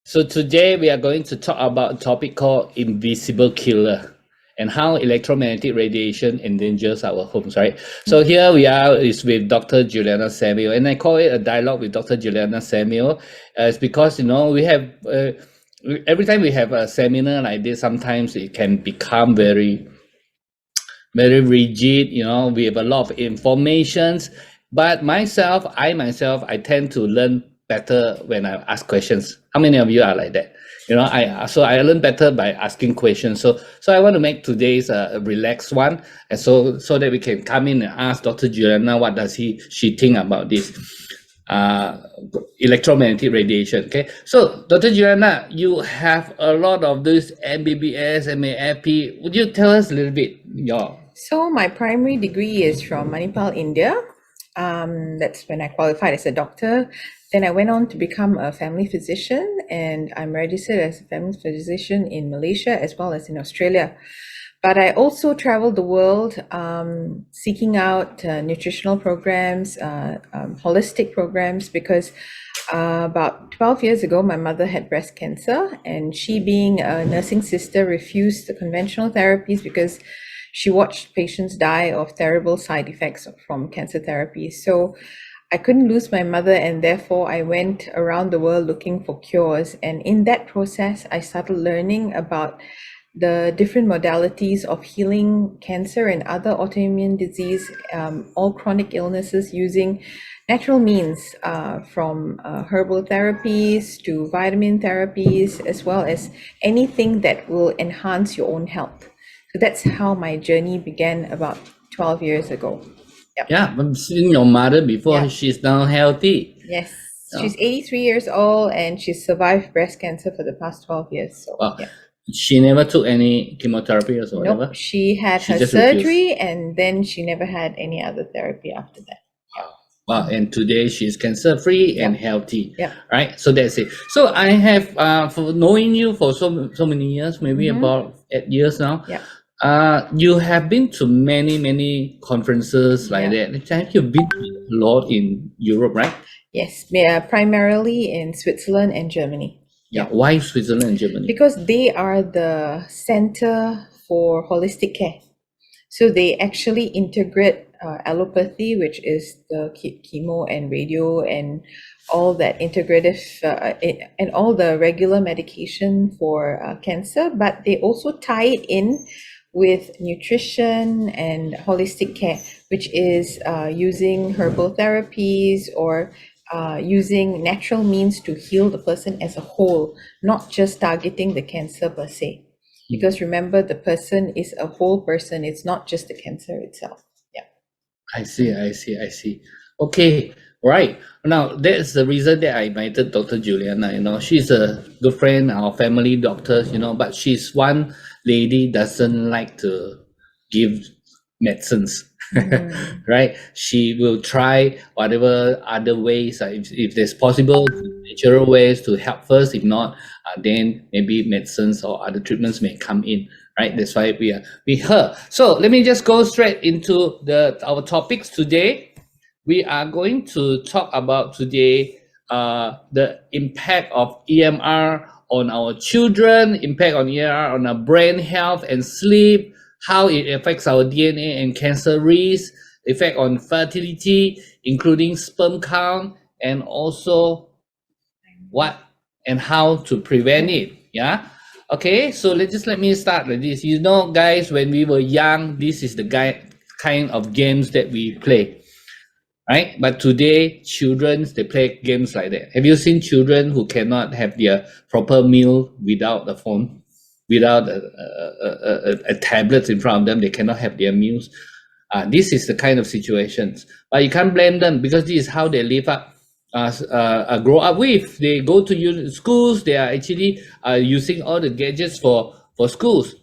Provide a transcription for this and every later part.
So today we are going to talk about a topic called invisible killer and how electromagnetic radiation endangers our homes, right? So here we are is with Dr. Juliana Samuel, and I call it a dialogue with Dr. Juliana Samuel. It's because, you know, we have, every time we have a seminar like this, sometimes it can become very rigid, you know, we have a lot of informations, but I tend to learn better when I ask questions. How many of you are like that? You know, I learn better by asking questions. So I want to make today's a relaxed one, and so that we can come in and ask Dr. Juliana what does she think about this electromagnetic radiation. Okay, so Dr. Juliana, you have a lot of this Mbbs, MAFP. Would you tell us a little bit So my primary degree is from Manipal, India. That's when I qualified as a doctor. Then I went on to become a family physician, and I'm registered as a family physician in Malaysia as well as in Australia. But I also traveled the world seeking out nutritional programs, holistic programs, because about 12 years ago, my mother had breast cancer, and she, being a nursing sister, refused the conventional therapies because she watched patients die of terrible side effects from cancer therapy. So I couldn't lose my mother, and therefore I went around the world looking for cures. And in that process, I started learning about the different modalities of healing cancer and other autoimmune disease, all chronic illnesses, using natural means, from herbal therapies to vitamin therapies, as well as anything that will enhance your own health. So that's how my journey began about 12 years ago. Yeah, I've seen your mother before. Yeah. She's now healthy. Yes, she's 83 years old, and she's survived breast cancer for the past 12 years. So Wow. She never took any chemotherapy or whatever? Nope, she had her just surgery, refused. and then she never had any other therapy after that. Wow, and today she's cancer-free and healthy. Yeah. Right, so that's it. So I have, for knowing you for so many years, maybe about 8 years now. Yeah. You have been to many conferences like that. Have you been a lot in Europe, right? Yes, primarily in Switzerland and Germany. Yeah, why Switzerland and Germany? Because they are the center for holistic care. So they actually integrate allopathy, which is the chemo and radio and all that integrative and all the regular medication for cancer, but they also tie it in with nutrition and holistic care, which is using herbal therapies or using natural means to heal the person as a whole, not just targeting the cancer per se. Because remember, the person is a whole person, it's not just the cancer itself. Yeah. I see. Okay, right. Now, that's the reason that I invited Dr. Juliana. You know, she's a good friend, our family doctor, you know, but she's one lady doesn't like to give medicines. Right? She will try whatever other ways, if there's possible, natural ways to help first. If not, then maybe medicines or other treatments may come in. Right? That's why we are with her. So let me just go straight into our topics today. We are going to talk about today the impact of EMR on our children, impact on EMR on our brain health and sleep, how it affects our DNA and cancer risk, effect on fertility, including sperm count, and also what and how to prevent it. Yeah. Okay, so let me start like this. You know, guys, when we were young, this is the kind of games that we play, right? But today, children, they play games like that. Have you seen children who cannot have their proper meal without the phone, without a tablet in front of them? They cannot have their meals. This is the kind of situations, but you can't blame them because this is how they live up. Grow up with. They go to schools. They are actually using all the gadgets for schools.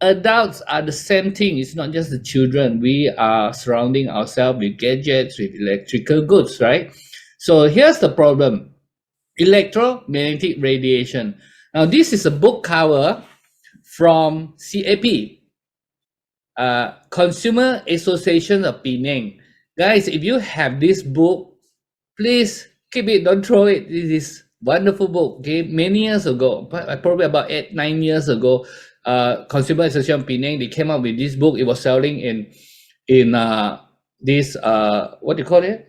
Adults are the same thing. It's not just the children. We are surrounding ourselves with gadgets, with electrical goods, right? So here's the problem: electromagnetic radiation. Now this is a book cover from CAP, Consumer Association of Penang. Guys, if you have this book, please keep it, don't throw it. This is Wonderful book. Okay, many years ago, probably about 8-9 years ago, Consumer Association of Penang, they came up with this book. It was selling in this what do you call it?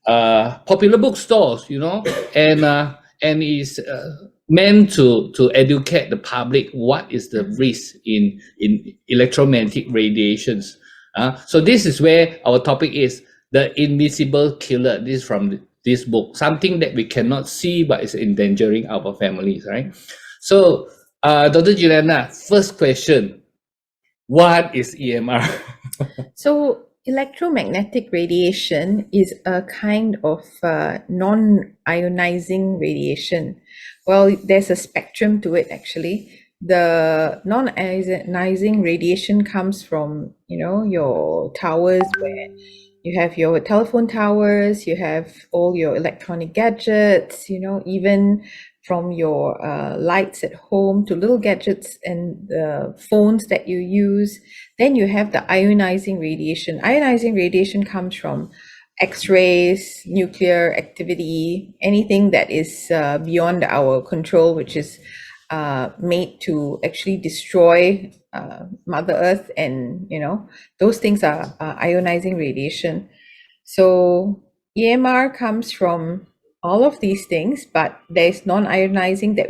Popular bookstores, you know, and is meant to educate the public what is the risk in electromagnetic radiations. So this is where our topic is, the invisible killer. This is from this book, something that we cannot see but is endangering our families, right? So Dr. Juliana, first question, what is EMR? So electromagnetic radiation is a kind of non-ionizing radiation. Well, there's a spectrum to it actually. The non-ionizing radiation comes from, you know, your towers, where you have your telephone towers, you have all your electronic gadgets, you know, even from your lights at home to little gadgets and the phones that you use. Then you have the ionizing radiation. Ionizing radiation comes from X-rays, nuclear activity, anything that is beyond our control, which is made to actually destroy Mother Earth, and you know, those things are ionizing radiation. So EMR comes from all of these things, but there's non-ionizing that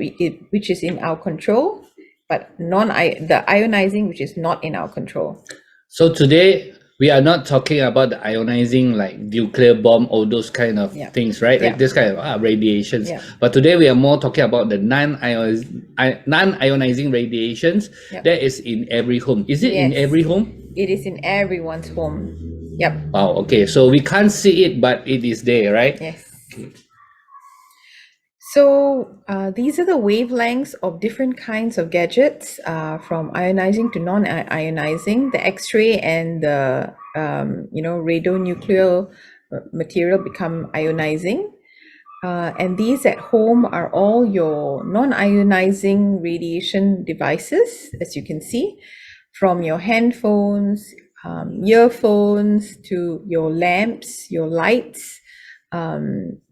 which is in our control, but the ionizing which is not in our control. So today we are not talking about the ionizing like nuclear bomb, all those kind of things, right? Like this kind of radiations. But today we are more talking about the non-ionizing radiations that is in every home. Is it in every home? It is in everyone's home. Yep. Wow. Okay. So we can't see it, but it is there, right? Yes. Okay. So these are the wavelengths of different kinds of gadgets, from ionizing to non-ionizing. The X-ray and the radionuclear material become ionizing, and these at home are all your non-ionizing radiation devices, as you can see, from your handphones, earphones, to your lamps, your lights,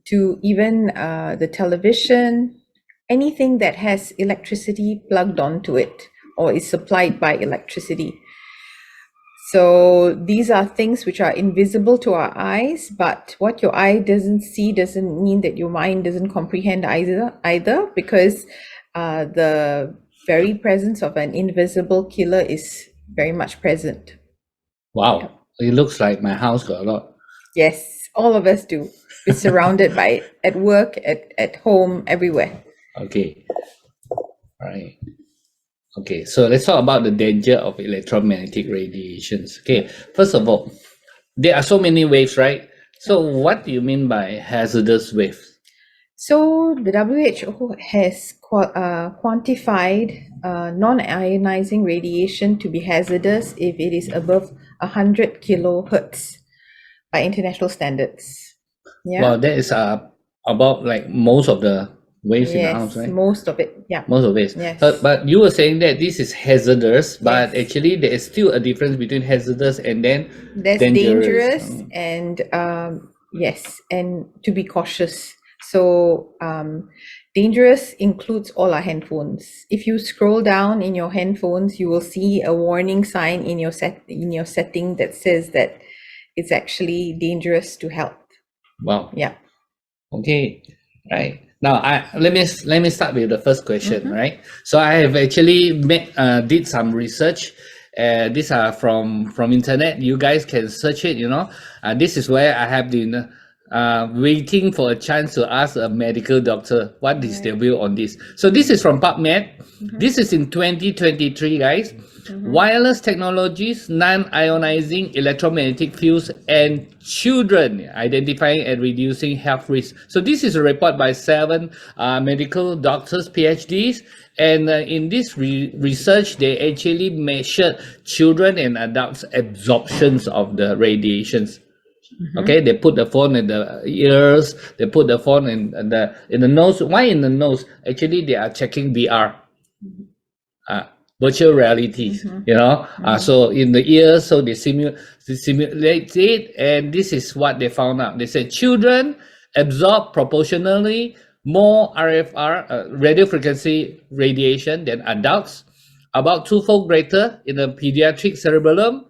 to even the television, anything that has electricity plugged onto it or is supplied by electricity. So these are things which are invisible to our eyes, but what your eye doesn't see doesn't mean that your mind doesn't comprehend either, because the very presence of an invisible killer is very much present. Wow, it looks like my house got a lot. Yes, all of us do. We're surrounded by it at work, at home, everywhere. Okay. All right. Okay, so let's talk about the danger of electromagnetic radiations. Okay, first of all, there are so many waves, right? So what do you mean by hazardous waves? So the WHO has quantified non-ionizing radiation to be hazardous if it is above 100 kilohertz by international standards. Yeah. Well, that is about like most of the waves in the house, right? Most of it, yeah. Most of it. Yes. But you were saying that this is hazardous, but actually there is still a difference between hazardous and then dangerous and yes, and to be cautious. So dangerous includes all our handphones. If you scroll down in your handphones, you will see a warning sign in your setting that says that it's actually dangerous to health. Wow. Yeah. Okay. Right. Now, let me start with the first question, right? So I have actually did some research. These are from internet. You guys can search it. You know, this is where I have been waiting for a chance to ask a medical doctor what is their view on this. So this is from PubMed. This is in 2023, guys. Wireless technologies, non-ionizing electromagnetic fields, and children, identifying and reducing health risks. So this is a report by 7 medical doctors, PhDs, and in this research, they actually measured children and adults' absorptions of the radiations. Okay, they put the phone in the ears, they put the phone in the nose. Why in the nose? Actually, they are checking VR. Virtual reality, you know, so in the ears, so they simulate it, and this is what they found out. They said children absorb proportionally more RFR, radio frequency radiation than adults, about 2-fold greater in the pediatric cerebellum,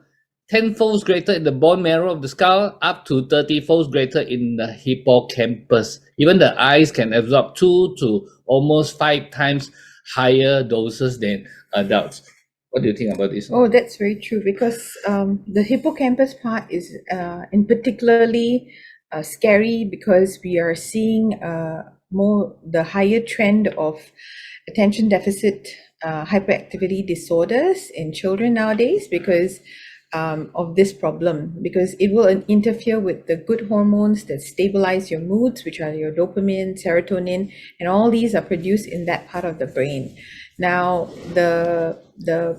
10-fold greater in the bone marrow of the skull, up to 30-fold greater in the hippocampus. Even the eyes can absorb 2 to almost 5 times higher doses than adults. What do you think about this? Oh, that's very true, because the hippocampus part is in particularly scary, because we are seeing more the higher trend of attention deficit hyperactivity disorders in children nowadays, because of this problem, because it will interfere with the good hormones that stabilize your moods, which are your dopamine, serotonin, and all these are produced in that part of the brain. Now, the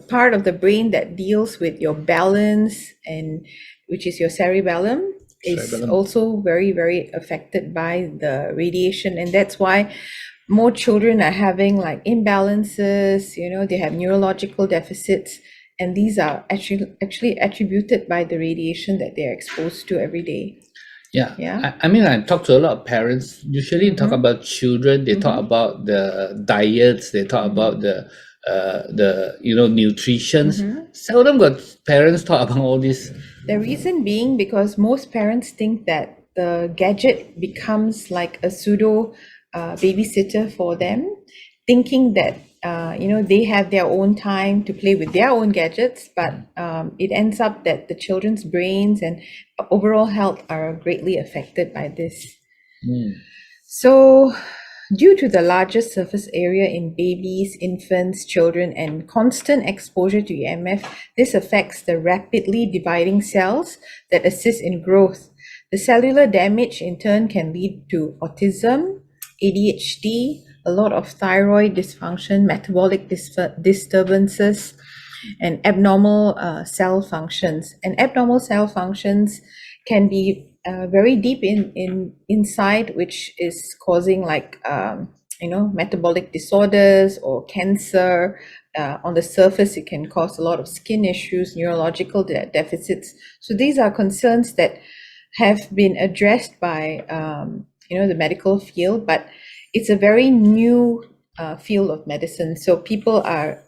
part of the brain that deals with your balance, and which is your cerebellum, is also very, very affected by the radiation, and that's why more children are having like imbalances. You know, they have neurological deficits, and these are actually attributed by the radiation that they're exposed to every day. Yeah. I mean, I talk to a lot of parents. Usually talk about children. They talk about the diets. They talk about the nutrition. Seldom got parents talk about all this. The reason being because most parents think that the gadget becomes like a pseudo babysitter for them, thinking that they have their own time to play with their own gadgets, but it ends up that the children's brains and overall health are greatly affected by this. So due to the larger surface area in babies, infants, children, and constant exposure to EMF, this affects the rapidly dividing cells that assist in growth. The cellular damage in turn can lead to autism, ADHD, a lot of thyroid dysfunction, metabolic disturbances, and abnormal cell functions. And abnormal cell functions can be very deep inside, which is causing like metabolic disorders or cancer. On the surface, it can cause a lot of skin issues, neurological deficits. So these are concerns that have been addressed by the medical field, but it's a very new field of medicine. So people are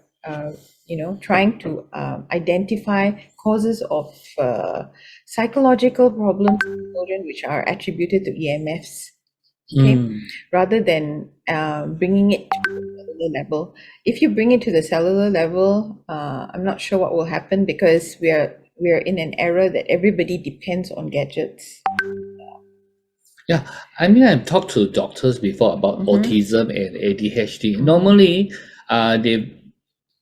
trying to identify causes of psychological problems in children which are attributed to EMFs, rather than bringing it to the cellular level. If you bring it to the cellular level, I'm not sure what will happen, because we are in an era that everybody depends on gadgets. Yeah, I mean, I've talked to doctors before about autism and ADHD. Normally, they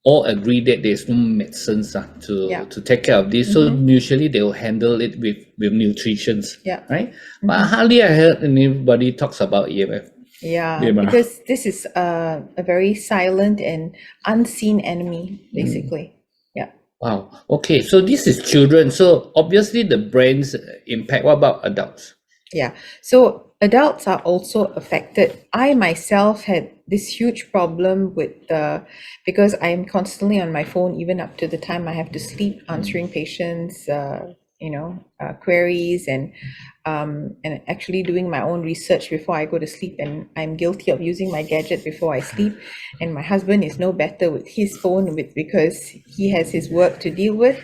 all agree that there's no medicines to take care of this. So usually they will handle it with nutrition, right? But hardly I heard anybody talks about EMF. Yeah, because this is a very silent and unseen enemy, basically. Yeah. Wow. Okay, so this is children. So obviously the brain's impact. What about adults? Yeah, so adults are also affected. I myself had this huge problem with because I am constantly on my phone, even up to the time I have to sleep, answering patients, queries, and actually doing my own research before I go to sleep. And I'm guilty of using my gadget before I sleep. And my husband is no better with his phone because he has his work to deal with.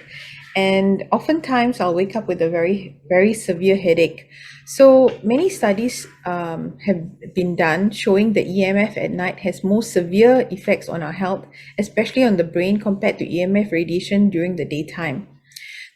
And oftentimes I'll wake up with a very, very severe headache. So many studies have been done showing the EMF at night has more severe effects on our health, especially on the brain, compared to EMF radiation during the daytime.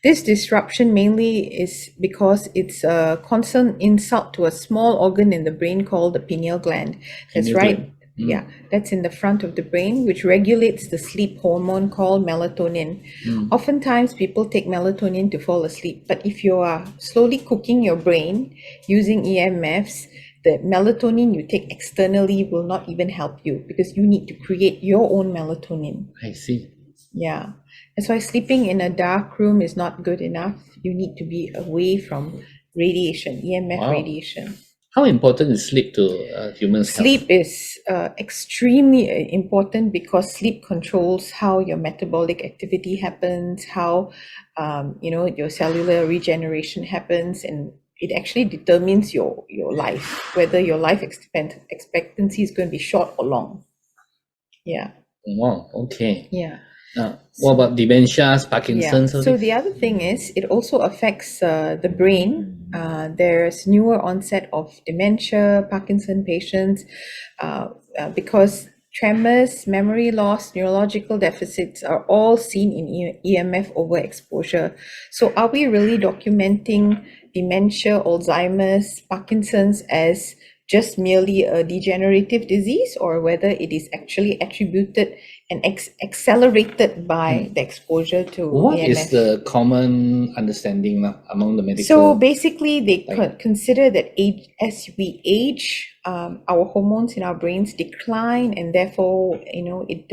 This disruption mainly is because it's a constant insult to a small organ in the brain called the pineal gland. That's right. Yeah, that's in the front of the brain, which regulates the sleep hormone called melatonin. Oftentimes people take melatonin to fall asleep, but if you are slowly cooking your brain using EMFs, the melatonin you take externally will not even help you, because you need to create your own melatonin. I see. Yeah, that's why sleeping in a dark room is not good enough. You need to be away from radiation, EMF radiation. How important is sleep to humans' Sleep is extremely important, because sleep controls how your metabolic activity happens, how your cellular regeneration happens, and it actually determines your life, whether your life expectancy is going to be short or long. Yeah. Wow, okay. Yeah. What about dementias, Parkinson's? Yeah. So the other thing is it also affects the brain. There's newer onset of dementia, Parkinson patients, because tremors, memory loss, neurological deficits are all seen in EMF overexposure. So are we really documenting dementia, Alzheimer's, Parkinson's as just merely a degenerative disease, or whether it is actually attributed and accelerated by the exposure to What EMF? is the common understanding now among the medical? So basically, they consider that as we age, our hormones in our brains decline, and therefore, it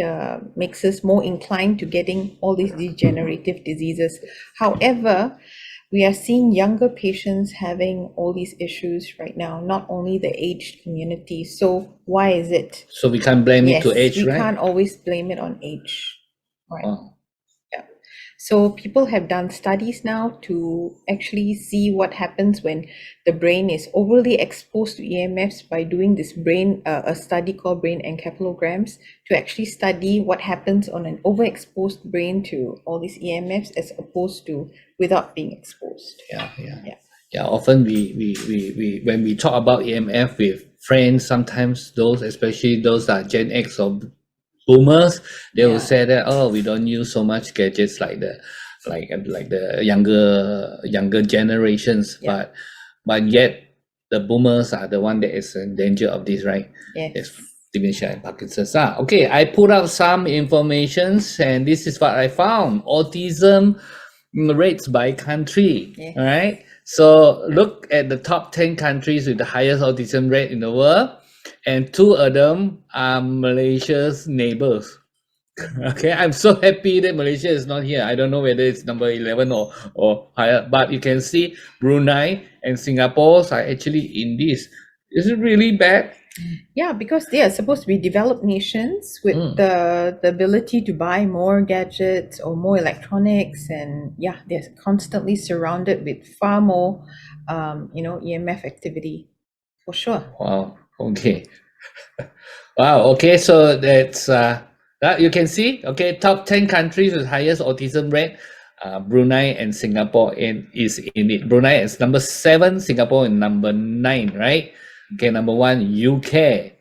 makes us more inclined to getting all these degenerative diseases. However, we are seeing younger patients having all these issues right now, not only the aged community. So why is it? So we can't blame it to age, we right? can't always blame it on age. Right. Wow. Yeah. So people have done studies now to actually see what happens when the brain is overly exposed to EMFs by doing this a study called brain encephalograms to actually study what happens on an overexposed brain to all these EMFs as opposed to without being exposed. Yeah. Often we when we talk about EMF with friends, sometimes especially those are Gen X or boomers, they will say that, oh, we don't use so much gadgets like the younger generations, but yet the boomers are the one that is in danger of this, right? Yes. Dementia and Parkinson's. Okay, I put out some informations, and this is what I found: autism rates by country. Yeah. All right. So look at the top 10 countries with the highest autism rate in the world, and 2 of them are Malaysia's neighbors. Okay, I'm so happy that Malaysia is not here. I don't know whether it's number 11 or higher, but you can see Brunei and Singapore are actually in this. Is it really bad? Yeah, because they are supposed to be developed nations with the ability to buy more gadgets or more electronics, and they're constantly surrounded with far more EMF activity, for sure. Wow. Okay. Wow. Okay. So that's you can see. Okay, top 10 countries with highest autism rate. Brunei and Singapore is in it. Brunei is number 7, Singapore is number 9, right? Okay, number 1, UK.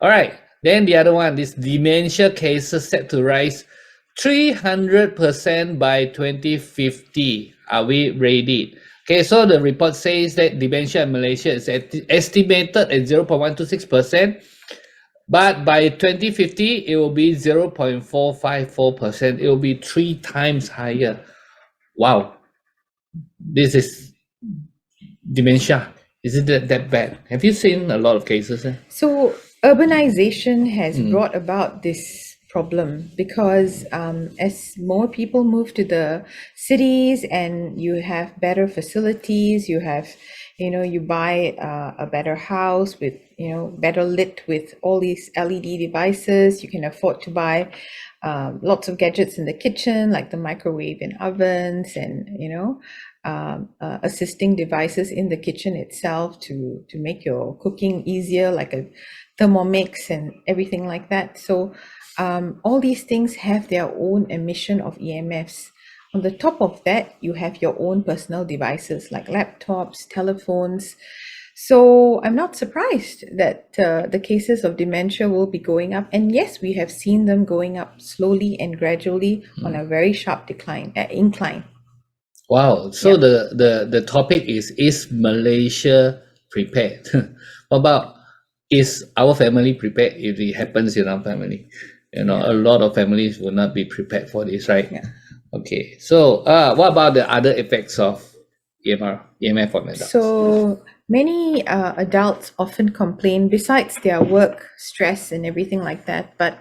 All right. Then the other one, this dementia cases set to rise 300% by 2050. Are we ready? Okay, so the report says that dementia in Malaysia is estimated at 0.126%, but by 2050, it will be 0.454%. It will be 3 times higher. Wow. This is dementia. Is it that bad? Have you seen a lot of cases? So urbanization has brought about this problem because as more people move to the cities and you have better facilities, you have, you buy a better house with, better lit with all these LED devices. You can afford to buy lots of gadgets in the kitchen, like the microwave and ovens, and assisting devices in the kitchen itself to make your cooking easier, like a Thermomix and everything like that. So all these things have their own emission of EMFs. On the top of that, you have your own personal devices like laptops, telephones. So I'm not surprised that the cases of dementia will be going up. And yes, we have seen them going up slowly and gradually on a very sharp incline. Wow. So the topic is Malaysia prepared? What about, is our family prepared if it happens in our family? A lot of families will not be prepared for this, right? Yeah. Okay. So what about the other effects of EMF on adults? So many adults often complain, besides their work stress and everything like that, but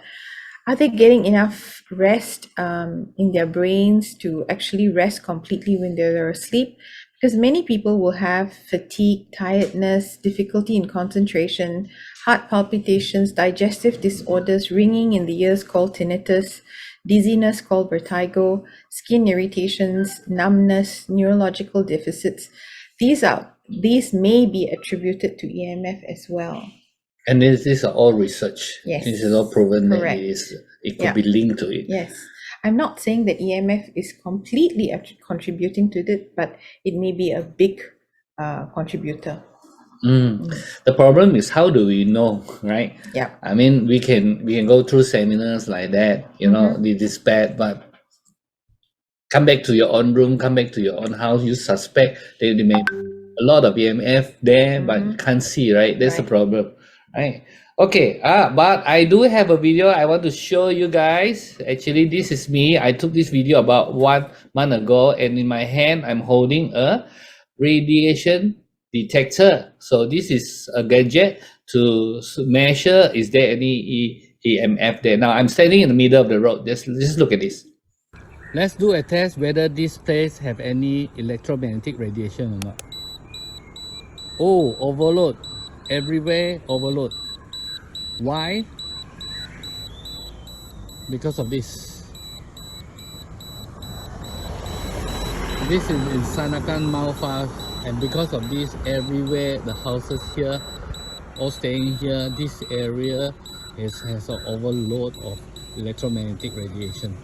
are they getting enough rest in their brains to actually rest completely when they're asleep? Because many people will have fatigue, tiredness, difficulty in concentration, heart palpitations, digestive disorders, ringing in the ears called tinnitus, dizziness called vertigo, skin irritations, numbness, neurological deficits. These are these may be attributed to EMF as well. And these are all research. Yes. This is all proven Correct. that it could be linked to it. Yes. I'm not saying that EMF is completely contributing to it, but it may be a big contributor. The problem is, how do we know, right? Yeah. I mean, we can go through seminars like that, you know, this is bad, but come back to your own room, come back to your own house, you suspect there may be a lot of EMF there, but you can't see, right? That's the problem, right? Okay, but I do have a video I want to show you guys. Actually, this is me. I took this video about 1 month ago, and in my hand, I'm holding a radiation detector. So this is a gadget to measure is there any EMF there. Now I'm standing in the middle of the road. Just look at this. Let's do a test whether this place have any electromagnetic radiation or not. Oh, overload. Everywhere overload. Why? Because of this. This is in Sanakan Malfa, and because of this, everywhere the houses here, all staying here, this area has an overload of electromagnetic radiation.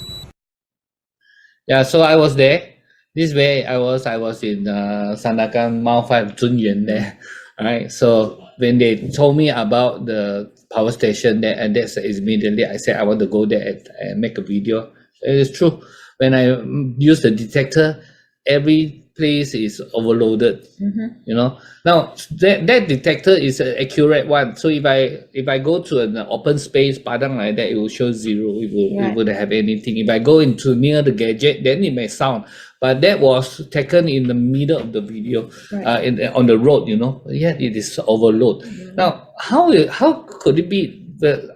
Yeah, so I was there. This way I was in Sanakan Malfa Junyuan there. Alright, so when they told me about the power station there, and that's immediately I said I want to go there and make a video. It's true. When I use the detector, every place is overloaded. You know. Now that detector is an accurate one. So if I go to an open space, padang like that, it will show zero. It wouldn't have anything. If I go into near the gadget, then it may sound. But that was taken in the middle of the video, on the road, you know. Yet it is overload. Now, how could it be?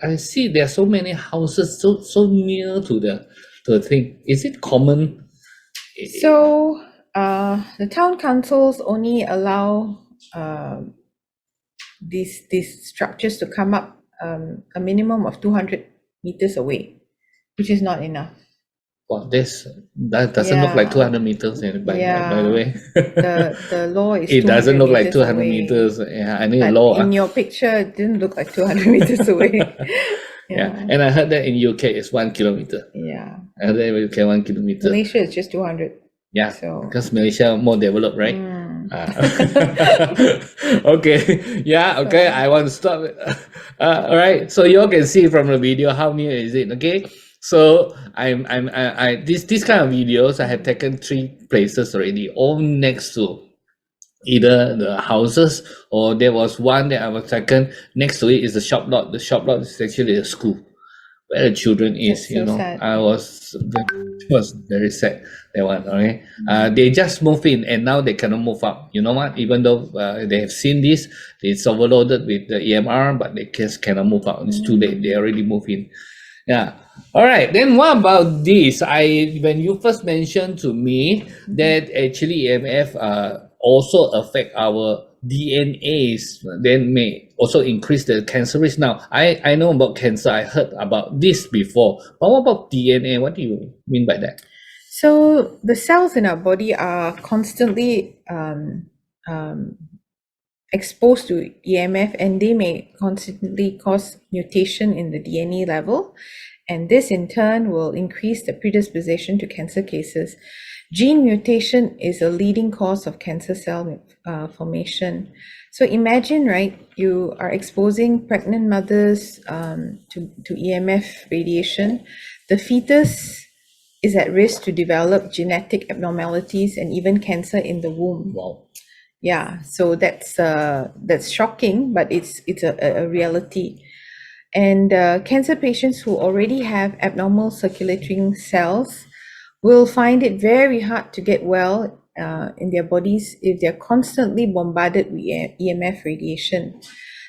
I see there are so many houses so near to the thing. Is it common? So the town councils only allow these structures to come up a minimum of 200 meters away, which is not enough. Wow, that doesn't look like 200 meters, by the way. The law is it doesn't look like 200 away. meters. Yeah, I need But a law. in your picture, it didn't look like 200 meters away. Yeah, and I heard that in UK it's 1 kilometer. Yeah. I heard that in UK 1 kilometer. Malaysia is just 200. Yeah, so because Malaysia more developed, right? Okay, yeah, okay, I want to stop it. All right, so you all can see from the video how near is it, okay? So this kind of videos I have taken 3 places already, all next to either the houses, or there was one that I was taken next to it is the shop lot. The shop lot is actually a school where the children is. That's you so know, sad. it was very sad, that one. Okay, they just move in and now they cannot move up. You know what? Even though they have seen this, it's overloaded with the EMR, but they just cannot move out. It's too late. They already moved in. Yeah. All right. Then what about this? When you first mentioned to me that actually EMF also affect our DNAs, then may also increase the cancer risk. Now, I know about cancer. I heard about this before. But what about DNA? What do you mean by that? So the cells in our body are constantly exposed to EMF, and they may constantly cause mutation in the DNA level. And this in turn will increase the predisposition to cancer cases. Gene mutation is a leading cause of cancer cell formation. So imagine, right, you are exposing pregnant mothers to EMF radiation. The fetus is at risk to develop genetic abnormalities and even cancer in the womb. Wow. Yeah, so that's shocking, but it's a reality. And cancer patients who already have abnormal circulating cells will find it very hard to get well in their bodies if they're constantly bombarded with EMF radiation.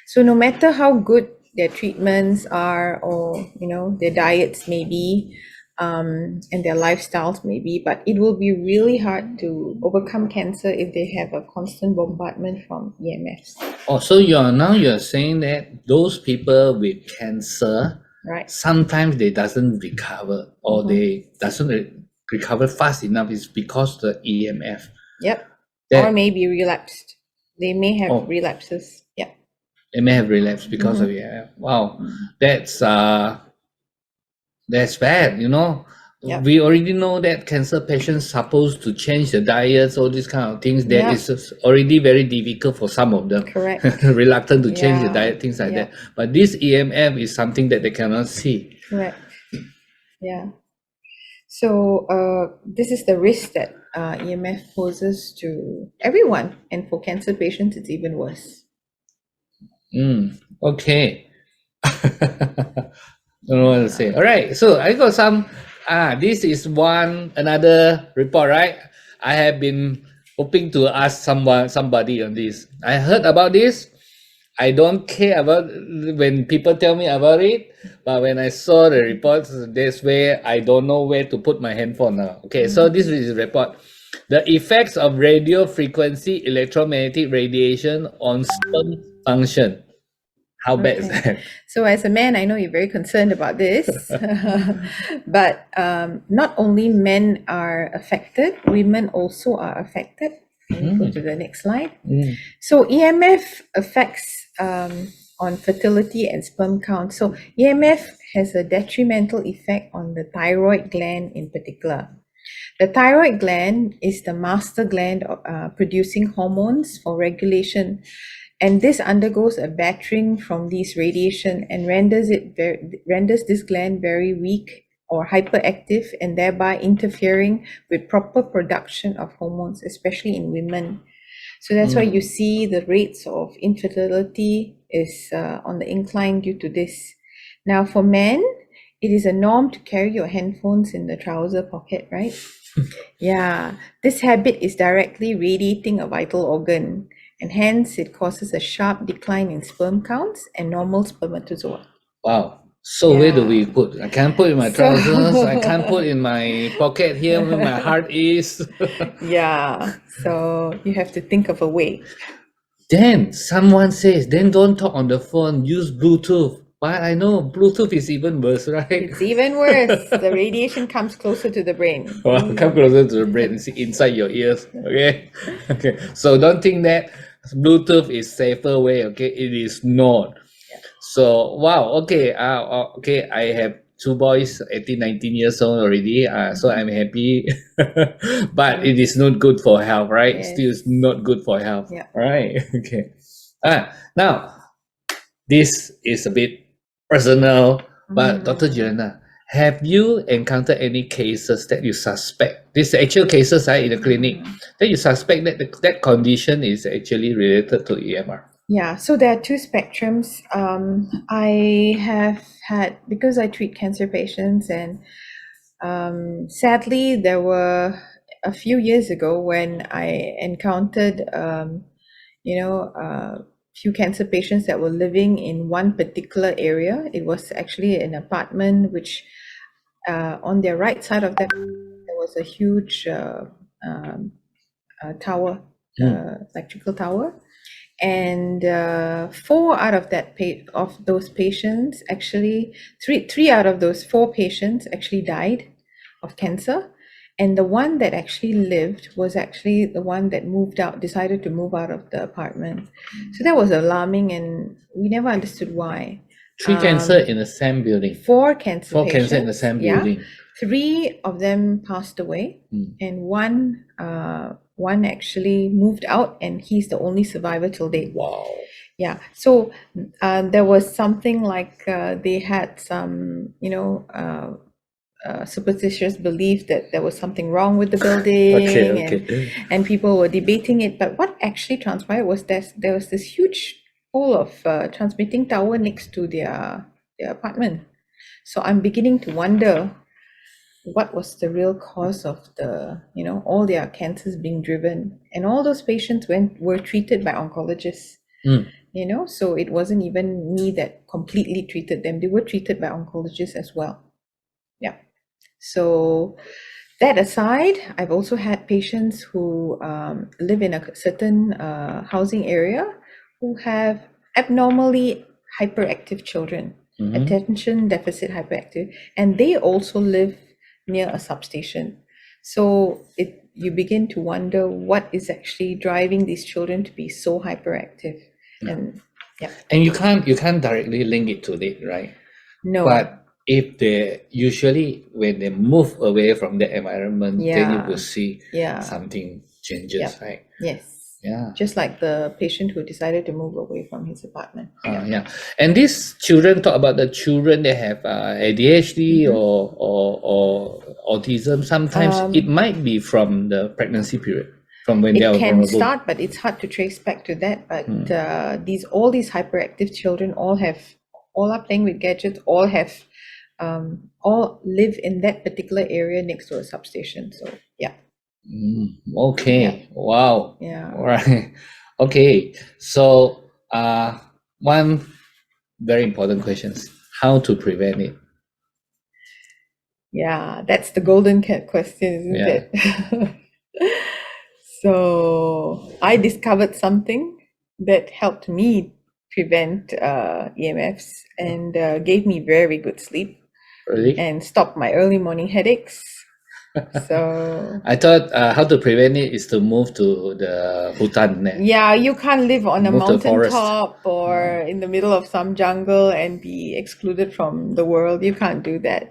So no matter how good their treatments are, or their diets may be, and their lifestyles may be, but it will be really hard to overcome cancer if they have a constant bombardment from EMFs. Oh, so you're saying that those people with cancer, Right. sometimes they doesn't recover, or they doesn't recover fast enough is because the EMF. Yep. That- Or maybe relapsed. They may have Oh. relapses. Yeah. They may have relapsed because of EMF. Wow, that's bad. Yeah. We already know that cancer patients supposed to change the diets, all these kind of things. That Yeah. is already very difficult for some of them. Correct. Reluctant to change the Yeah. diet, things like Yeah. that. But this EMF is something that they cannot see. Correct. Yeah. So this is the risk that EMF poses to everyone, and for cancer patients, it's even worse. Okay. Don't know what to say. All right. So I got some. This is another report, right? I have been hoping to ask somebody on this. I heard about this. I don't care about when people tell me about it, but when I saw the reports, that's where I don't know where to put my handphone now. Okay, so this is the report. The effects of radio frequency electromagnetic radiation on sperm function. How bad is that? So as a man, I know you're very concerned about this, but not only men are affected, women also are affected. Can you go to the next slide? So EMF affects on fertility and sperm count. So EMF has a detrimental effect on the thyroid gland in particular. The thyroid gland is the master gland producing hormones for regulation, and this undergoes a battering from these radiation and renders this gland very weak or hyperactive, and thereby interfering with proper production of hormones, especially in women. So that's why you see the rates of infertility is on the incline due to this. Now for men, it is a norm to carry your handphones in the trouser pocket, right? Yeah, this habit is directly radiating a vital organ, and hence it causes a sharp decline in sperm counts and normal spermatozoa. Wow. So where do Yeah. we put? I can't put in my trousers. I can't put in my pocket here where my heart is. Yeah, so you have to think of a way. Then someone says, then don't talk on the phone, use Bluetooth. But I know Bluetooth is even worse, right? It's even worse. The radiation comes closer to the brain. Well, come closer to the brain, it's inside your ears. Okay. Okay. So don't think that Bluetooth is safer way. Okay, it is not. So wow. Okay. Okay. I have two boys, 18, 19 years old already. So I'm happy. But it is not good for health, right? Yes. Still, it's not good for health. Yeah. Right. Okay. Now, this is a bit personal, but Dr. Juliana, have you encountered any cases that you suspect, these actual cases in the clinic, that you suspect that that condition is actually related to EMR? Yeah, so there are two spectrums. I have had, because I treat cancer patients, and sadly, there were a few years ago when I encountered, few cancer patients that were living in one particular area. It was actually an apartment which on their right side of that there was a huge tower, electrical tower, and 4 out of those patients, actually three out of those 4 patients actually died of cancer. And the one that actually lived was actually the one that decided to move out of the apartment. So that was alarming, and we never understood why. 3 cancer in the same building. 4 cancer 4 patients. cancer in the same building. 3 of them passed away, and one actually moved out, and he's the only survivor till date. Wow. Yeah. So there was something like they had some, superstitious belief that there was something wrong with the building, and people were debating it. But what actually transpired was that there was this huge pole of transmitting tower next to their apartment. So I'm beginning to wonder what was the real cause of the, all their cancers being driven. And all those patients were treated by oncologists. So it wasn't even me that completely treated them. They were treated by oncologists as well. Yeah. So that aside, I've also had patients who live in a certain housing area who have abnormally hyperactive children, attention deficit hyperactive, and they also live near a substation. So you begin to wonder what is actually driving these children to be so hyperactive. And yeah, And you can't directly link it to it, right? no, But if they usually when they move away from the environment, then you Yeah. will see yeah, something changes, Yep. right? yes. Yeah. Just like the patient who decided to move away from his apartment. Yeah. And these children, talk about the children that have ADHD or autism. Sometimes it might be from the pregnancy period, from when they It are can vulnerable. start, but it's hard to trace back to that. But all these hyperactive children all are playing with gadgets, all live in that particular area next to a substation. So yeah, Okay. Wow. yeah. All right. Okay. So one very important question is how to prevent it. Yeah, that's the golden cat question, isn't Yeah. it? So I discovered something that helped me prevent EMFs and gave me very good sleep Really? and stopped my early morning headaches. So I thought how to prevent it is to move to the hutan. yeah, you can't live on a Move to the forest. mountaintop or in the middle of some jungle and be excluded from the world. You can't do that.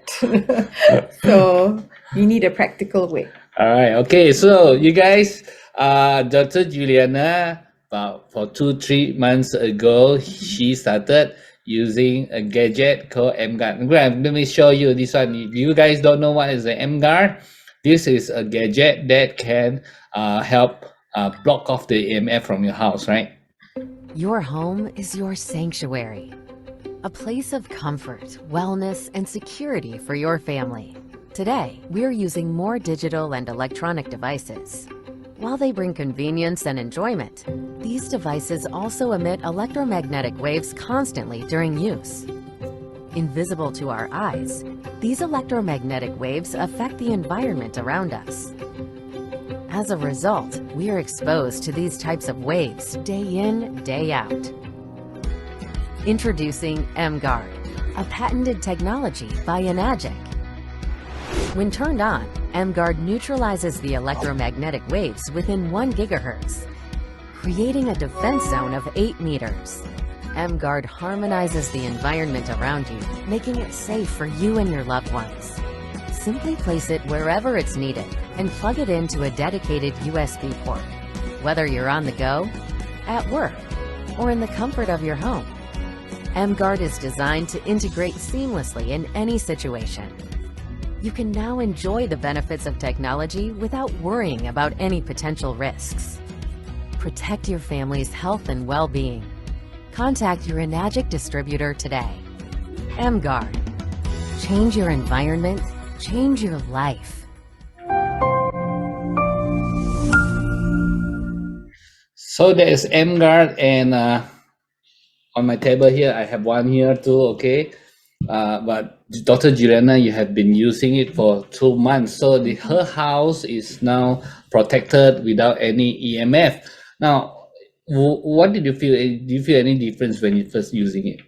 So you need a practical way. All right. Okay. So you guys, Dr. Juliana, about for 2-3 months ago, she started using a gadget called MGuard. Let me show you this one. If you guys don't know what is the MGuard, this is a gadget that can help block off the EMF from your house, right? Your home is your sanctuary, a place of comfort, wellness, and security for your family. Today, we're using more digital and electronic devices. While they bring convenience and enjoyment, these devices also emit electromagnetic waves constantly during use. Invisible to our eyes, these electromagnetic waves affect the environment around us. As a result, we are exposed to these types of waves day in, day out. Introducing MGuard, a patented technology by Enagic. When turned on, MGuard neutralizes the electromagnetic waves within 1 gigahertz, creating a defense zone of 8 meters. MGuard harmonizes the environment around you, making it safe for you and your loved ones. Simply place it wherever it's needed and plug it into a dedicated USB port. Whether you're on the go, at work, or in the comfort of your home, MGuard is designed to integrate seamlessly in any situation. You can now enjoy the benefits of technology without worrying about any potential risks. Protect your family's health and well-being. Contact your Enagic distributor today. MGuard. Change your environment, change your life. So there is MGuard, and on my table here, I have one here too, okay? But Dr. Juliana, you have been using it for 2 months. So her house is now protected without any EMF. Now, what did you feel? Do you feel any difference when you first using it?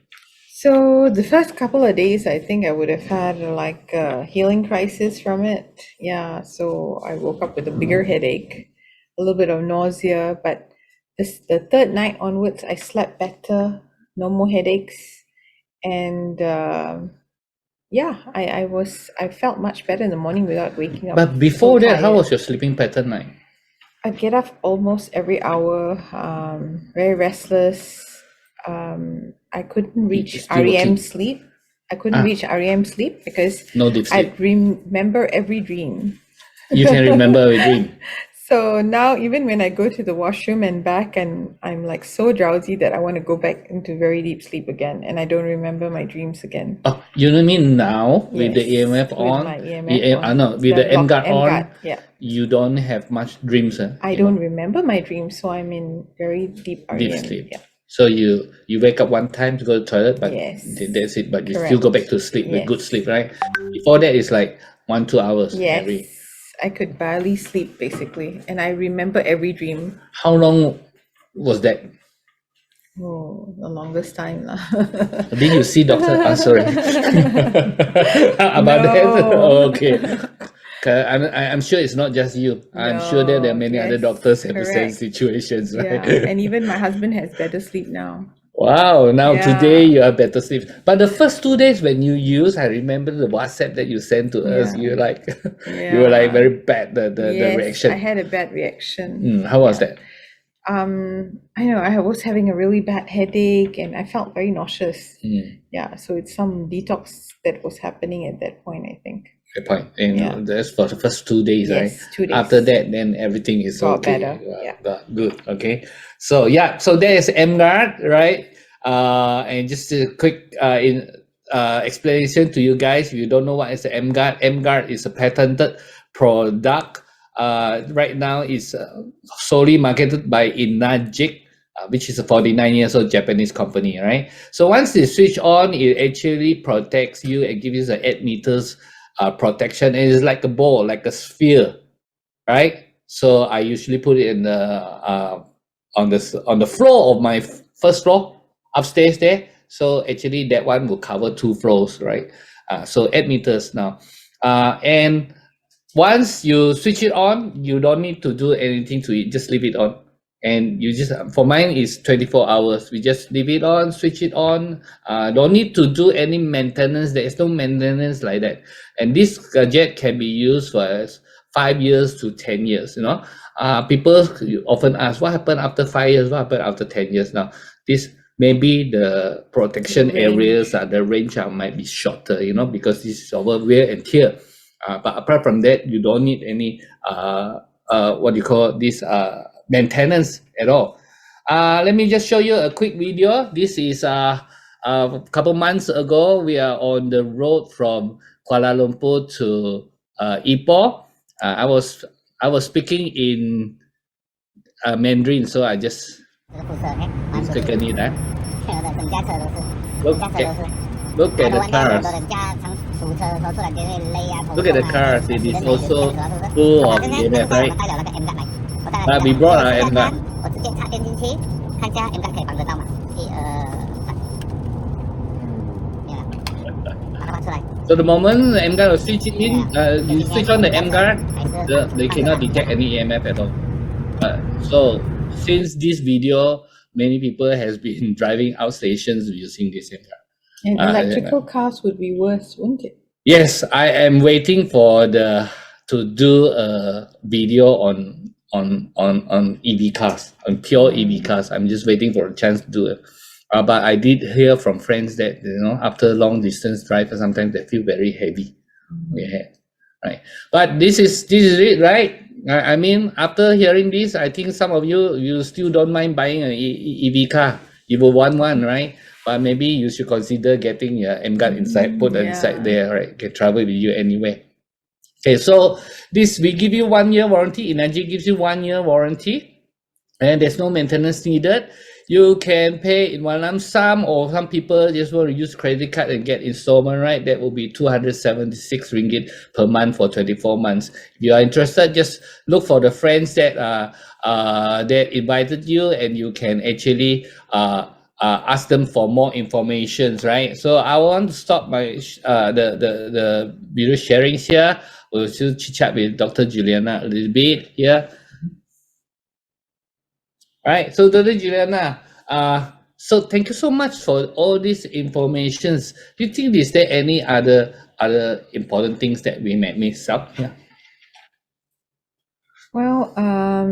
So the first couple of days, I think I would have had like a healing crisis from it. Yeah, so I woke up with a bigger headache, a little bit of nausea, but the third night onwards, I slept better, no more headaches, and I felt much better in the morning without waking up. But before so that, how tired. was your sleeping pattern like? I'd get up almost every hour, very restless. I couldn't reach still REM working? sleep. I couldn't reach REM sleep because No deep sleep. I'd remember every dream. You can remember a dream. So now even when I go to the washroom and back, and I'm like so drowsy that I want to go back into very deep sleep again, and I don't remember my dreams again. Oh, you know mean now with the Yes, EMF with on? my EMF on. No, with the MGuard on, MGuard, yeah. you don't have much dreams. I don't remember my dreams, so I'm in very deep REM. Deep sleep. Yeah. So you wake up one time to go to the toilet, but Yes. that's it. But you Correct. still go back to sleep with Yes. good sleep, right? Before that, it's like 1-2 hours Yes, every. I could barely sleep basically, and I remember every dream. How long was that? Oh, the longest time lah. Did you see doctor? Sorry. About that? No. Oh, okay. I'm sure it's not just you. I'm sure that there are many other yes, doctors have the same correct. situations, right? Yeah, and even my husband has better sleep now. Wow, now Yeah. today you are better sleep. But the first 2 days when you use, I remember the WhatsApp that you sent to us, Yeah. you like you were like Yeah. very bad, the Yes, reaction. I had a bad reaction. How was that? I know I was having a really bad headache and I felt very nauseous. Mm. Yeah, so it's some detox that was happening at that point, I think. Good point. And Yeah. that's for the first 2 days, right? Yes, 2 days. After that, then everything is Got okay. better, yeah. Got good. Okay. So yeah, so there is MGuard, right? And just a quick explanation to you guys. If you don't know what is the MGuard, MGuard is a patented product. Right now is solely marketed by Inagic, which is a 49 years old Japanese company, right? So once it switch on, it actually protects you and gives you the 8 meters protection. And it's like a ball, like a sphere, right? So I usually put it in the on the floor of my first floor upstairs there. So actually that one will cover 2 floors, right? So 8 meters now. And once you switch it on, you don't need to do anything to it, just leave it on. And you just, for mine is 24 hours. We just leave it on, switch it on. Don't need to do any maintenance. There is no maintenance like that. And this gadget can be used for 5 years to 10 years, you know. People often ask, what happened after 5 years? What happened after 10 years? Now, this maybe the protection areas, the range might be shorter, you know, because this is over wear and tear. But apart from that, you don't need any what do you call this maintenance at all. Let me just show you a quick video. This is a couple months ago. We are on the road from Kuala Lumpur to Ipoh. I was speaking in Mandarin, so I just click on it. Look at the cars. Look at the cars. It is also full of EMF, right? We brought our MGuard. So the moment the MGuard was switching in, you switch on the MGuard, they cannot detect any EMF at all. So since this video, many people has been driving outstations using this MGuard. And electrical cars would be worse, wouldn't it? Yes, I am waiting for to do a video on EV cars, on pure EV cars. I'm just waiting for a chance to do it. But I did hear from friends that, you know, after long distance drive, sometimes they feel very heavy. Yeah, right. But this is it, right? I mean, after hearing this, I think some of you still don't mind buying an EV car. You will want one, right? But maybe you should consider getting your MGuard inside, put it inside there, right? Can travel with you anywhere. Okay, so this, we give you 1 year warranty. Inagic gives you 1 year warranty, and there's no maintenance needed. You can pay in one lump sum, or some people just want to use credit card and get installment, right? That will be 276 ringgit per month for 24 months. If you are interested, just look for the friends that that invited you, and you can actually ask them for more information, right? So I want to stop my the video sharing here. We'll still chit chat with Dr. Juliana a little bit here. All right, so Dr. Juliana, so thank you so much for all these informations. Do you think is there any other important things that we may miss out here? Well, I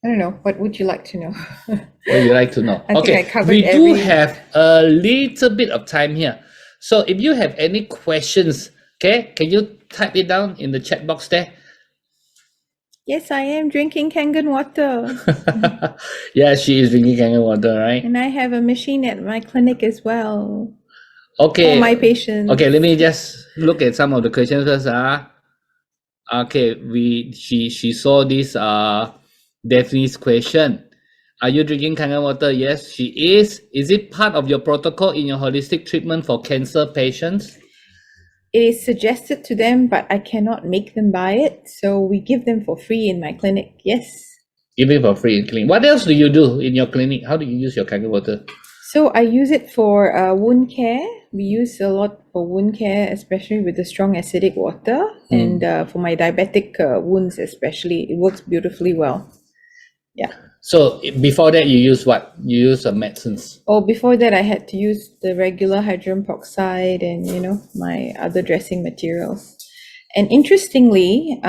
don't know. What would you like to know? What would you like to know? I think I covered we do have a little bit of time here. So if you have any questions, okay, can you type it down in the chat box there? Yes, I am drinking Kangen water. Yeah, she is drinking Kangen water, right? And I have a machine at my clinic as well. Okay. For my patients. Okay, let me just look at some of the questions first. Okay, she saw this Daphne's question. Are you drinking Kangen water? Yes, she is. Is it part of your protocol in your holistic treatment for cancer patients? It is suggested to them, but I cannot make them buy it. So we give them for free in my clinic. Yes. Give it for free in clinic. What else do you do in your clinic? How do you use your Kangen water? So I use it for wound care. We use a lot for wound care, especially with the strong acidic water, and for my diabetic wounds especially, it works beautifully well. Yeah. So before that, you use what? You use medicines. Oh, before that, I had to use the regular hydrogen peroxide and, you know, my other dressing materials. And interestingly,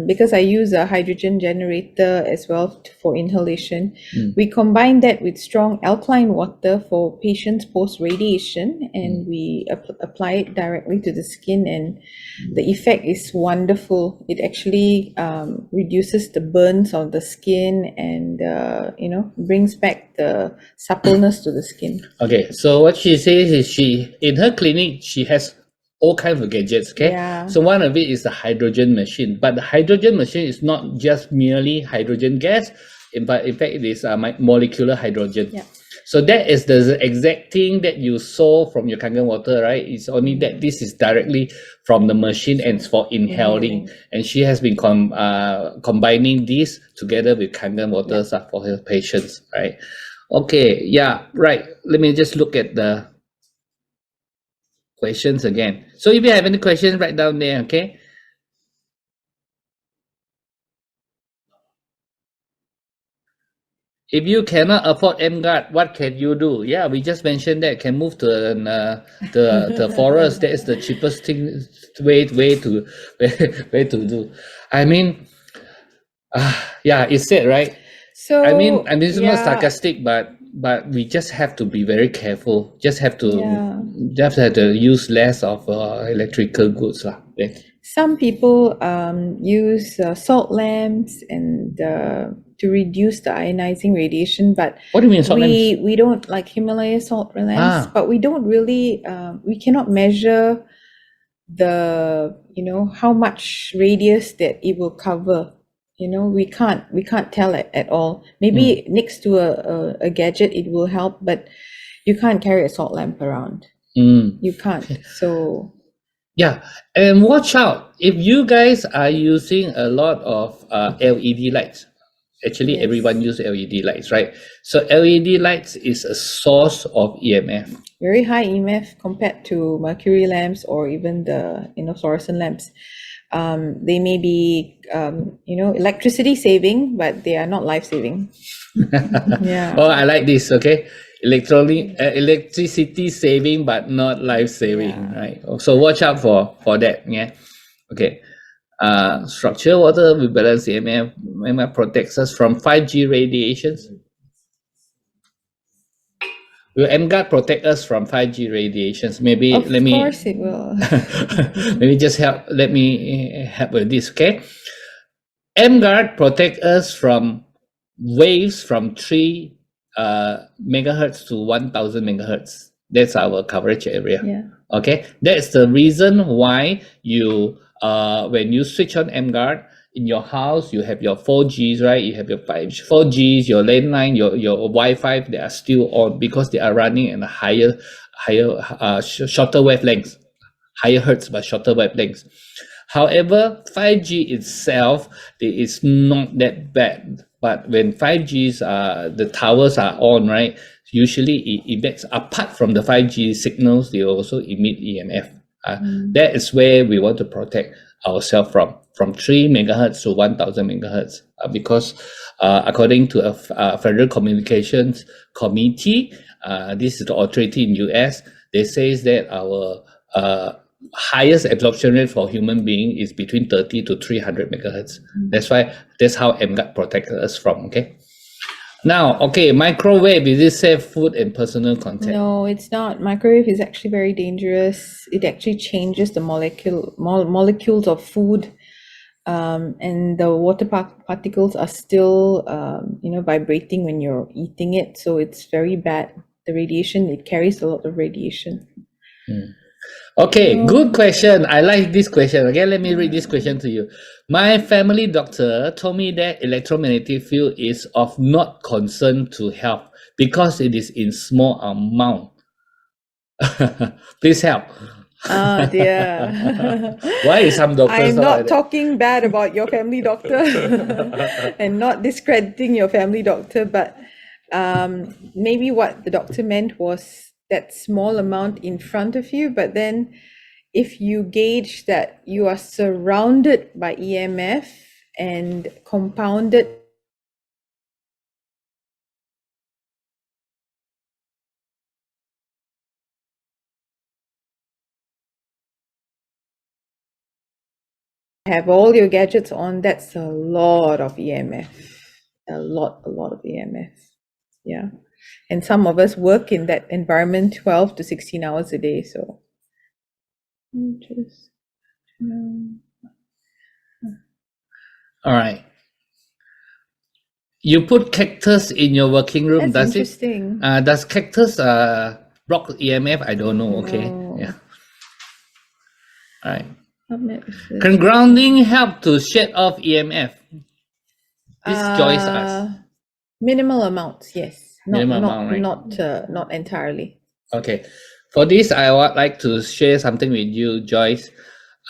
because I use a hydrogen generator as well for inhalation, we combine that with strong alkaline water for patients post-radiation, and we apply it directly to the skin, and the effect is wonderful. It actually reduces the burns of the skin and, you know, brings back the suppleness to the skin. Okay, so what she says is in her clinic, she has all kinds of gadgets, okay? Yeah. So one of it is the hydrogen machine, but the hydrogen machine is not just merely hydrogen gas, but in fact it is molecular hydrogen. Yeah. So that is the exact thing that you saw from your Kangen water, right? It's only that this is directly from the machine and it's for inhaling. And she has been combining this together with Kangen water for her patients, right? Okay, yeah, right. Let me just look at the questions again. So if you have any questions, write down there, okay? If you cannot afford MGuard, what can you do? Yeah, we just mentioned that can move to the forest. That is the cheapest thing way to do. I mean, yeah, it's said, right? So I mean, it's not sarcastic, but we just have to be very careful. Just have to use less of electrical goods, lah. Yeah. Some people use salt lamps and to reduce the ionizing radiation, but what do you mean salt lamps? We don't like Himalaya salt lamps, but we don't really we cannot measure the, you know, how much radius that it will cover. You know, we can't tell it at all. Maybe next to a gadget it will help, but you can't carry a salt lamp around. You can't. So yeah, and watch out if you guys are using a lot of LED lights. Actually, everyone uses LED lights, right? So LED lights is a source of EMF. Very high EMF compared to mercury lamps or even the, you know, fluorescent lamps. They may be, you know, electricity saving, but they are not life saving. Yeah. Oh, I like this. Okay, electricity saving, but not life saving. Right. So watch out for that. Yeah. Okay. Structured water with balanced EMF. EMF protects us from 5G radiations. Will MGuard protect us from 5G radiations? Maybe of course it will. Let me help with this, okay? MGuard protect us from waves from 3 megahertz to 1000 megahertz. That's our coverage area. Yeah. Okay, that's the reason why you when you switch on MGuard in your house, you have your 4Gs, right? You have your 4Gs, your landline, your Wi-Fi. They are still on because they are running at a higher shorter wavelengths, higher hertz but shorter wavelengths. However, 5G itself, it is not that bad. But when 5Gs the towers are on, right? Usually it emits, apart from the 5G signals, they also emit EMF. That is where we want to protect ourselves from 3 megahertz to 1000 megahertz, because according to a Federal Communications Committee, this is the authority in US, they says that our highest absorption rate for human being is between 30 to 300 megahertz. That's how MGuard protects us from, okay? Now, okay, microwave, is it safe food and personal contact? No, it's not. Microwave is actually very dangerous. It actually changes the molecules of food, and the water particles are still, you know, vibrating when you're eating it. So it's very bad. The radiation, it carries a lot of radiation. Okay, good question. I like this question. Okay, let me read this question to you. My family doctor told me that electromagnetic field is of not concern to health because it is in small amount. Please help. Oh dear. Why is some doctors I'm not like talking bad about your family doctor and not discrediting your family doctor, but maybe what the doctor meant was that small amount in front of you, but then if you gauge that you are surrounded by EMF and compounded have all your gadgets on, that's a lot of EMF. A lot of EMF. Yeah. And some of us work in that environment 12 to 16 hours a day. So All right. You put cactus in your working room, that's does it? interesting. Does cactus block EMF? I don't know. Okay. No. Yeah. All right. Can Can grounding help to shed off EMF? This Joyce asks. Minimal amounts, yes. Minimal amount, right? Not entirely. Okay. For this, I would like to share something with you, Joyce.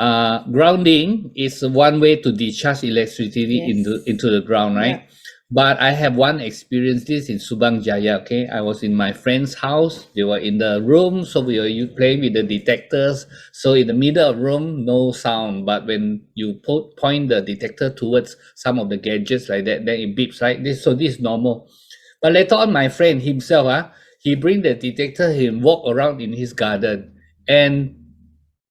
Grounding is one way to discharge electricity Yes. into the ground, right? Yeah. But I have one experience this in Subang Jaya. Okay, I was in my friend's house. They were in the room, so we were playing with the detectors. So in the middle of room, no sound. But when you point the detector towards some of the gadgets like that, then it beeps, right? This is normal. But later on, my friend himself, he bring the detector, he walk around in his garden, and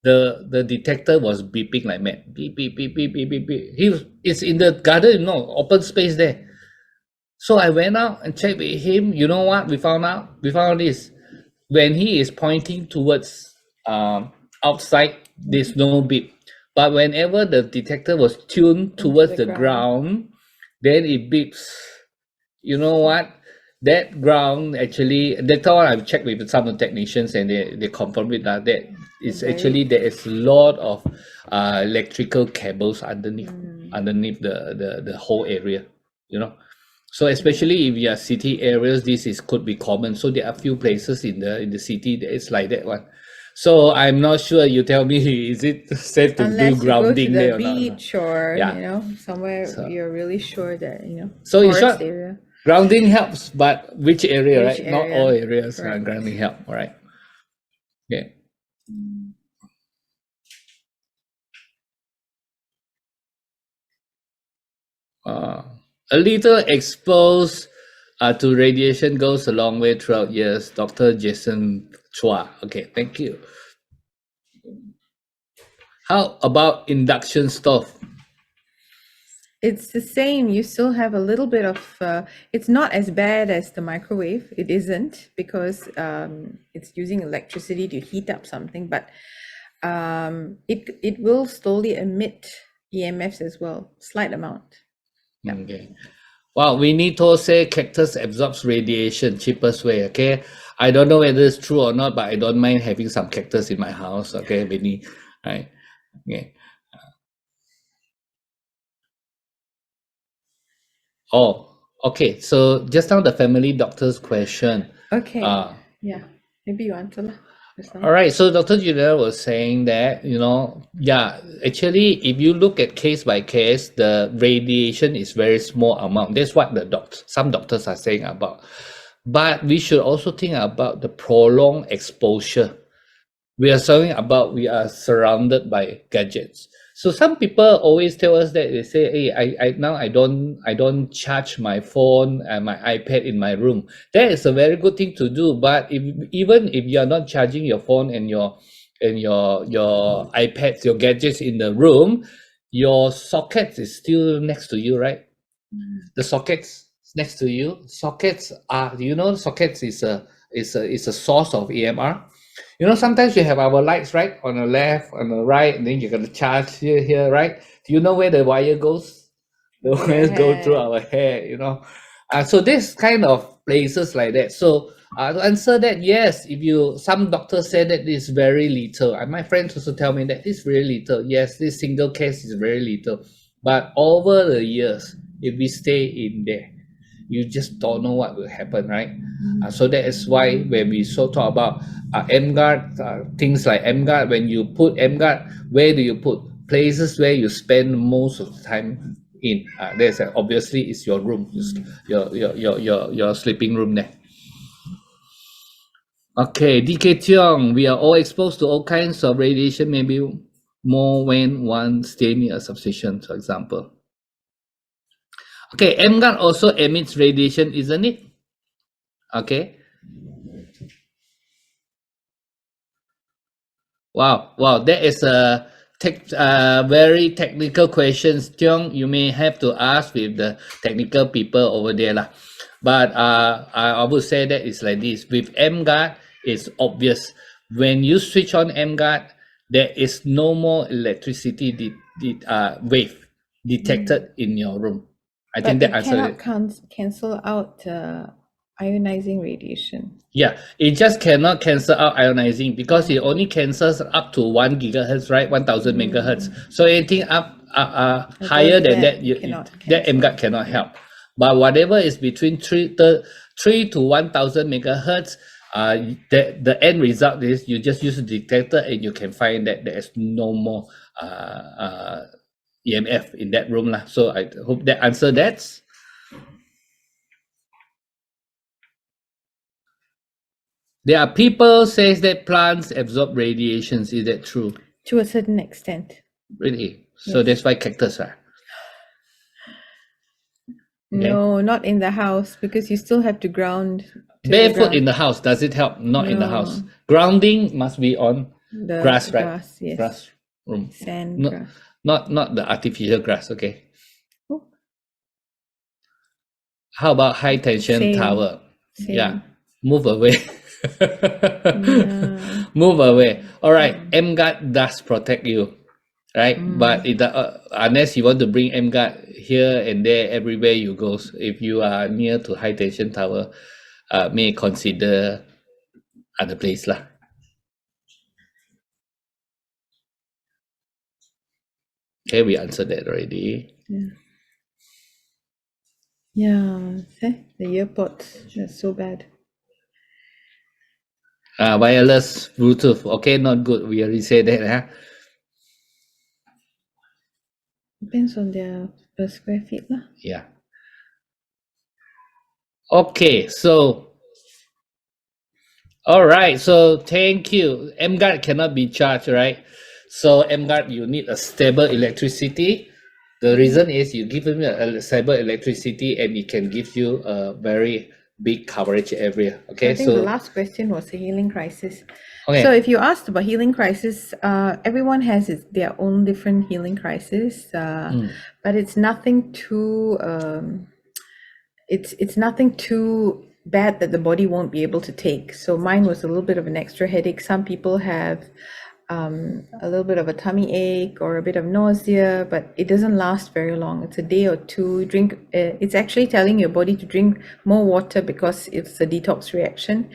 the detector was beeping like mad. Beep, beep, beep, beep, beep, beep, beep. It's in the garden, open space there. So I went out and checked with him. You know what we found out? We found this. When he is pointing towards outside, there's no beep. But whenever the detector was tuned towards the ground, then it beeps. You know what? That ground actually, that's all I've checked with some of the technicians, and they confirmed it that it's actually there is a lot of electrical cables underneath the whole area, So especially if you are city areas, could be common. So there are a few places in the city that it's like that one. So I'm not sure. You tell me, is it safe to Unless do grounding you go there to or the not? beach or Yeah. somewhere So- you're really sure that So in forest short, area. grounding helps, but which area, Which right? Not area, all areas correct. grounding help, all right? Okay. A little exposed to radiation goes a long way throughout years. Dr. Jason Chua. Okay, thank you. How about induction stove? It's the same. You still have a little bit of, it's not as bad as the microwave. It isn't, because it's using electricity to heat up something, but it will slowly emit EMFs as well, slight amount. Okay. Well, we need to say cactus absorbs radiation, cheapest way. Okay. I don't know whether it's true or not, but I don't mind having some cactus in my house. Okay, Benny. Right. Okay. Oh, okay. So just now the family doctor's question. Okay. Yeah. Maybe you answer lah. All right. So Dr. Juliana was saying that, actually, if you look at case by case, the radiation is very small amount. That's what some doctors are saying about. But we should also think about the prolonged exposure. We are surrounded by gadgets. So some people always tell us that they say, "Hey, I don't charge my phone and my iPad in my room." That is a very good thing to do. But even if you are not charging your phone and your iPads, your gadgets in the room, your socket is still next to you, right? The sockets next to you. Sockets are, sockets is a source of EMR. Sometimes you have our lights, right? On the left, on the right, and then you're going to charge here, right? Do you know where the wire goes? The wires go through our hair, So this kind of places like that. So to answer that, yes, some doctors say that it's very little. And my friends also tell me that it's very little. Yes, this single case is very little. But over the years, if we stay in there, you just don't know what will happen, right? So that is why when we talk about MGuard, things like MGuard, when you put MGuard, where do you put? Places where you spend most of the time in. There's obviously it's your room, your sleeping room there. Okay, DK Tiong, we are all exposed to all kinds of radiation, maybe more when one stay near a substation, for example. Okay, MGAT also emits radiation, isn't it? Okay. Wow, that is a very technical questions. Tiong, you may have to ask with the technical people over there lah. But I would say that it's like this. With MGAT, it's obvious. When you switch on MGAT, there is no more electricity wave detected in your room. I think that answers it. Cannot cancel out ionizing radiation. Yeah, it just cannot cancel out ionizing because it only cancels up to 1 gigahertz, right? 1000 megahertz. So anything up higher than that, that MGAT cannot help. But whatever is between 3 to 1000 megahertz, the end result is you just use a detector and you can find that there is no more EMF in that room lah. So I hope that answer that. There are people says that plants absorb radiations. Is that true? To a certain extent. Really? So that's why cactus are. No, not in the house because you still have to ground. Barefoot in the house, does it help? Not in the house. Grounding must be on The grass, right? grass, yes. Grass room. Sand grass. Not the artificial grass, okay. Oh. How about high tension Same. tower? Same. Yeah. Move away. Yeah. Move away. All right. MGAT does protect you, right? But unless you want to bring MGAT here and there, everywhere you go, if you are near to high tension tower, may consider other place lah. Okay, we answered that already. Yeah. See? The earpods, that's so bad. Wireless Bluetooth. Okay, not good. We already said that. Huh? Depends on their per square feet lah. Yeah. Okay, so all right, so thank you. MGAT cannot be charged, right? So MGAT, you need a stable electricity. The reason is you give them a stable electricity and it can give you a very big coverage area. Okay, I think the last question was the healing crisis. Okay. So if you asked about healing crisis, everyone has their own different healing crisis, but it's nothing too it's nothing too bad that the body won't be able to take. So mine was a little bit of an extra headache. Some people have a little bit of a tummy ache or a bit of nausea, but it doesn't last very long. It's a day or two. Drink. It's actually telling your body to drink more water because it's a detox reaction.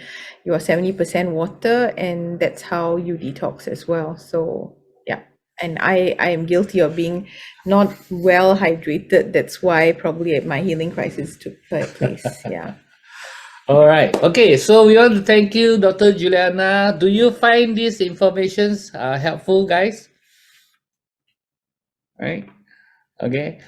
You are 70% water, and that's how you detox as well. So yeah, and I am guilty of being not well hydrated. That's why probably my healing crisis took place. Yeah. All right. Okay. So we want to thank you, Dr. Juliana. Do you find these informations helpful, guys? All right. Okay.